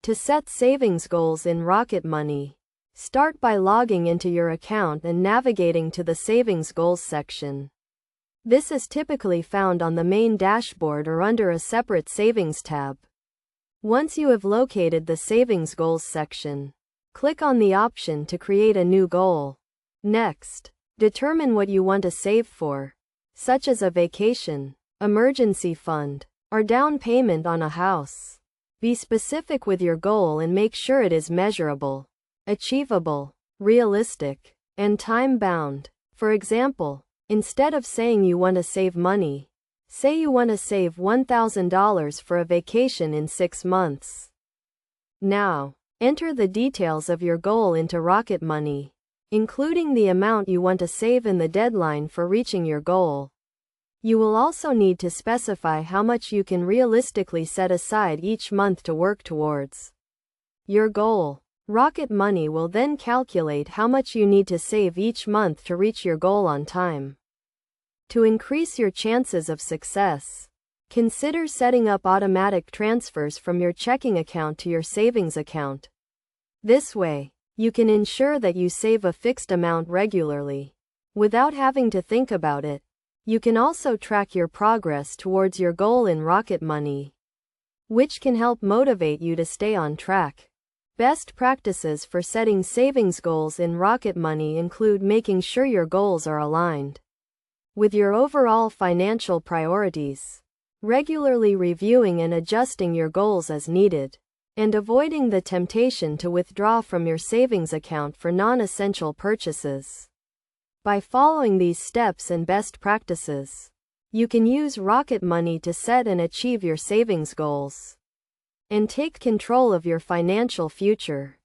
To set savings goals in Rocket Money, start by logging into your account and navigating to the Savings Goals section. This is typically found on the main dashboard or under a separate Savings tab. Once you have located the Savings Goals section, click on the option to create a new goal. Next, determine what you want to save for, such as a vacation, emergency fund, or down payment on a house. Be specific with your goal and make sure it is measurable, achievable, realistic, and time-bound. For example, instead of saying you want to save money, say you want to save $1,000 for a vacation in 6 months. Now, enter the details of your goal into Rocket Money, including the amount you want to save and the deadline for reaching your goal. You will also need to specify how much you can realistically set aside each month to work towards your goal. Rocket Money will then calculate how much you need to save each month to reach your goal on time. To increase your chances of success, consider setting up automatic transfers from your checking account to your savings account. This way, you can ensure that you save a fixed amount regularly, without having to think about it. You can also track your progress towards your goal in Rocket Money, which can help motivate you to stay on track. Best practices for setting savings goals in Rocket Money include making sure your goals are aligned with your overall financial priorities, regularly reviewing and adjusting your goals as needed, and avoiding the temptation to withdraw from your savings account for non-essential purchases. By following these steps and best practices, you can use Rocket Money to set and achieve your savings goals and take control of your financial future.